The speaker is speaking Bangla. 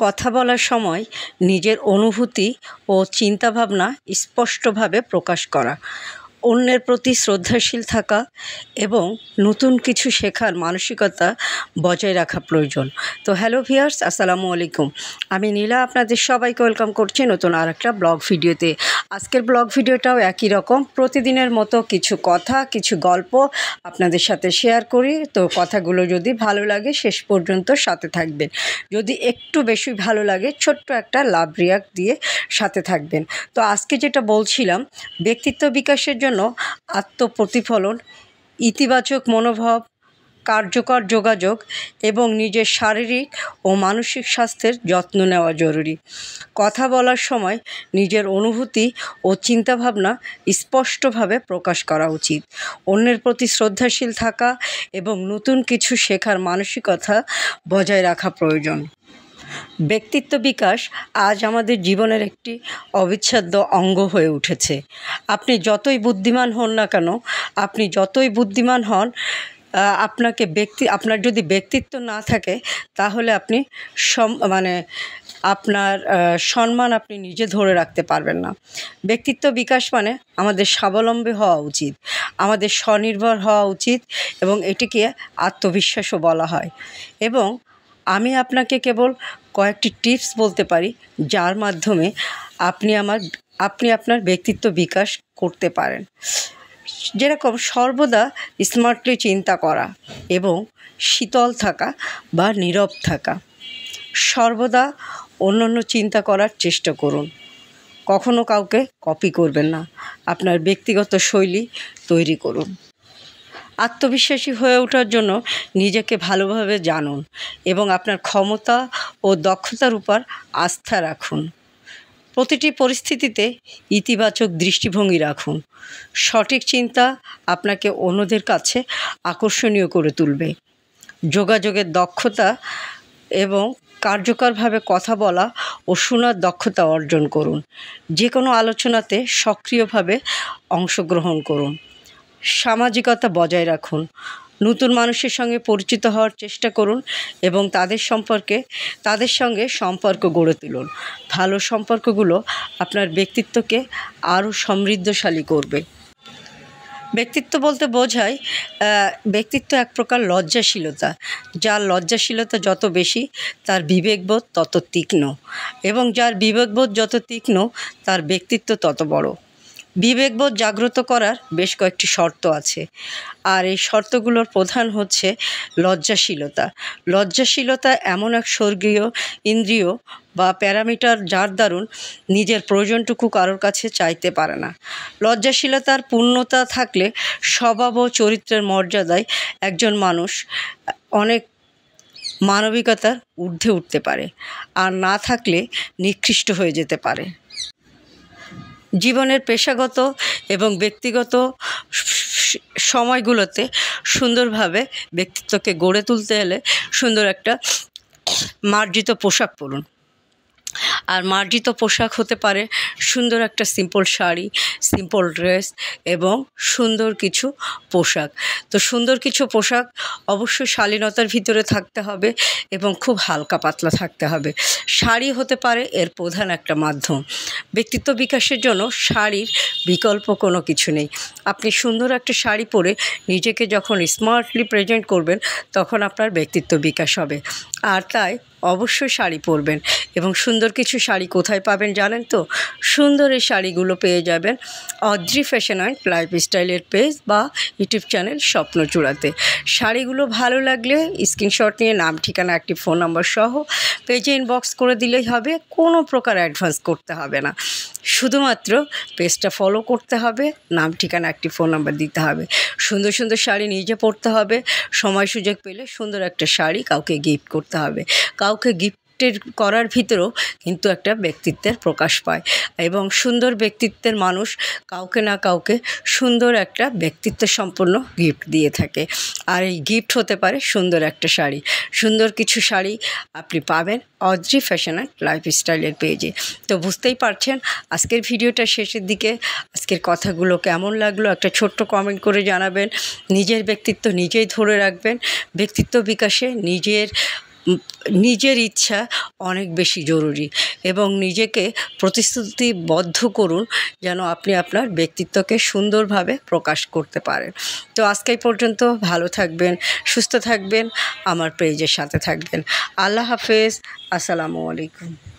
কথা বলার সময় নিজের অনুভূতি ও চিন্তাভাবনা স্পষ্টভাবে প্রকাশ করা, অন্যের প্রতি শ্রদ্ধাশীল থাকা এবং নতুন কিছু শেখার মানসিকতা বজায় রাখা প্রয়োজন। তো হ্যালো ভিউয়ার্স, আসসালামু আলাইকুম। আমি নীলা আপনাদের সবাইকে ওয়েলকাম করছি নতুন আরেকটা ব্লগ ভিডিওতে। আজকের ব্লগ ভিডিওটাও একই রকম, প্রতিদিনের মতো কিছু কথা, কিছু গল্প আপনাদের সাথে শেয়ার করি। তো কথাগুলো যদি ভালো লাগে শেষ পর্যন্ত সাথে থাকবেন, যদি একটু বেশি ভালো লাগে ছোট্ট একটা লাভ রিয়াক্ট দিয়ে সাথে থাকবেন। তো আজকে যেটা বলছিলাম, ব্যক্তিত্ব বিকাশের জন্য আত্মপ্রতিফলন, ইতিবাচক মনোভাব, কার্যকর যোগাযোগ এবং নিজের শারীরিক ও মানসিক স্বাস্থ্যের যত্ন নেওয়া জরুরি। কথা বলার সময় নিজের অনুভূতি ও চিন্তাভাবনা স্পষ্টভাবে প্রকাশ করা উচিত। অন্যের প্রতি শ্রদ্ধাশীল থাকা এবং নতুন কিছু শেখার মানসিকতা বজায় রাখা প্রয়োজন। ব্যক্তিত্ব বিকাশ আজ আমাদের জীবনের একটি অবিচ্ছেদ্য অঙ্গ হয়ে উঠেছে। আপনি যতই বুদ্ধিমান হন না কেন, আপনার যদি ব্যক্তিত্ব না থাকে তাহলে আপনি আপনার সম্মান আপনি নিজে ধরে রাখতে পারবেন না। ব্যক্তিত্ব বিকাশ মানে আমাদের স্বাবলম্বী হওয়া উচিত, আমাদের স্বনির্ভর হওয়া উচিত এবং এটিকে আত্মবিশ্বাসও বলা হয়। এবং আমি আপনাকে কেবল কয়েকটি টিপস বলতে পারি যার মাধ্যমে আপনি আপনার ব্যক্তিত্ব বিকাশ করতে পারেন। যেরকম সর্বদা স্মার্টলি চিন্তা করা এবং শীতল থাকা বা নীরব থাকা। সর্বদা অন্যান্য চিন্তা করার চেষ্টা করুন, কখনো কাউকে কপি করবেন না, আপনার ব্যক্তিগত শৈলী তৈরি করুন। আত্মবিশ্বাসী হয়ে ওঠার জন্য নিজেকে ভালোভাবে জানুন এবং আপনার ক্ষমতা ও দক্ষতার উপর আস্থা রাখুন। প্রতিটি পরিস্থিতিতে ইতিবাচক দৃষ্টিভঙ্গি রাখুন। সঠিক চিন্তা আপনাকে অন্যদের কাছে আকর্ষণীয় করে তুলবে। যোগাযোগের দক্ষতা এবং কার্যকরভাবে কথা বলা ও শোনার দক্ষতা অর্জন করুন। যে কোনো আলোচনাতে সক্রিয়ভাবে অংশগ্রহণ করুন। সামাজিকতা বজায় রাখুন। নতুন মানুষের সঙ্গে পরিচিত হওয়ার চেষ্টা করুন এবং তাদের সঙ্গে সম্পর্ক গড়ে তুলুন। ভালো সম্পর্কগুলো আপনার ব্যক্তিত্বকে আরও সমৃদ্ধশালী করবে। ব্যক্তিত্ব বলতে বোঝায় ব্যক্তিত্ব এক প্রকার লজ্জাশীলতা। যার লজ্জাশীলতা যত বেশি তার বিবেকবোধ তত তীক্ষ্ণ, এবং যার বিবেকবোধ যত তীক্ষ্ণ তার ব্যক্তিত্ব তত বড়। বিবেকবোধ জাগ্রত করার বেশ কয়েকটি শর্ত আছে, আর এই শর্তগুলোর প্রধান হচ্ছে লজ্জাশীলতা। লজ্জাশীলতা এমন এক স্বর্গীয় ইন্দ্রিয় বা প্যারামিটার যার দারুণ নিজের প্রয়োজনটুকু কারোর কাছে চাইতে পারে না। লজ্জাশীলতার পূর্ণতা থাকলে স্বভাব ও চরিত্রের মর্যাদায় একজন মানুষ অনেক মানবিকতার ঊর্ধ্বে উঠতে পারে, আর না থাকলে নিকৃষ্ট হয়ে যেতে পারে। জীবনের পেশাগত এবং ব্যক্তিগত সময়গুলোতে সুন্দরভাবে ব্যক্তিত্বকে গড়ে তুলতে হলে সুন্দর একটা মার্জিত পোশাক পরুন। আর মার্জিত পোশাক হতে পারে সুন্দর একটা সিম্পল শাড়ি, সিম্পল ড্রেস এবং সুন্দর কিছু পোশাক। তো সুন্দর কিছু পোশাক অবশ্যই শালীনতার ভিতরে থাকতে হবে এবং খুব হালকা পাতলা থাকতে হবে। শাড়ি হতে পারে এর প্রধান একটা মাধ্যম। ব্যক্তিত্ব বিকাশের জন্য শাড়ির বিকল্প কোনো কিছু নেই। আপনি সুন্দর একটা শাড়ি পরে নিজেকে যখন স্মার্টলি প্রেজেন্ট করবেন তখন আপনার ব্যক্তিত্ব বিকাশ হবে। আর তাই অবশ্যই শাড়ি পরবেন। এবং সুন্দর কিছু শাড়ি কোথায় পাবেন জানেন তো? সুন্দর এই শাড়িগুলো পেয়ে যাবেন অদ্রি ফ্যাশন অ্যান্ড লাইফস্টাইলের পেজ বা ইউটিউব চ্যানেল স্বপ্নচূড়াতে। শাড়িগুলো ভালো লাগলে স্ক্রিনশট নিয়ে নাম, ঠিকানা, একটি ফোন নাম্বার সহ পেজে ইনবক্স করে দিলেই হবে। কোনো প্রকার অ্যাডভান্স করতে হবে না, শুধুমাত্র পেজটা ফলো করতে হবে, নাম, ঠিকানা, একটি ফোন নাম্বার দিতে হবে। সুন্দর সুন্দর শাড়ি নিজে পরতে হবে। সময় সুযোগ পেলে সুন্দর একটা শাড়ি কাউকে গিফট করতে হবে। কাউকে গিফটের করার ভিতরেও কিন্তু একটা ব্যক্তিত্বের প্রকাশ পায়, এবং সুন্দর ব্যক্তিত্বের মানুষ কাউকে না কাউকে সুন্দর একটা ব্যক্তিত্ব সম্পন্ন গিফট দিয়ে থাকে। আর এই গিফট হতে পারে সুন্দর একটা শাড়ি। সুন্দর কিছু শাড়ি আপনি পাবেন অদ্রি ফ্যাশন অ্যান্ড লাইফস্টাইলের পেজে। তো বুঝতেই পারছেন আজকের ভিডিওটা শেষের দিকে আজকের কথাগুলো কেমন লাগলো একটা ছোট্ট কমেন্ট করে জানাবেন। নিজের ব্যক্তিত্ব নিজেই ধরে রাখবেন। ব্যক্তিত্ব বিকাশে নিজের নিজের ইচ্ছা অনেক বেশি জরুরি এবং নিজেকে প্রতিশ্রুতিবদ্ধ করুন যেন আপনি আপনার ব্যক্তিত্বকে সুন্দরভাবে প্রকাশ করতে পারেন। তো আজকে এই পর্যন্ত। ভালো থাকবেন, সুস্থ থাকবেন, আমার পেজের সাথে থাকবেন। আল্লাহ হাফেজ। আসসালামু আলাইকুম।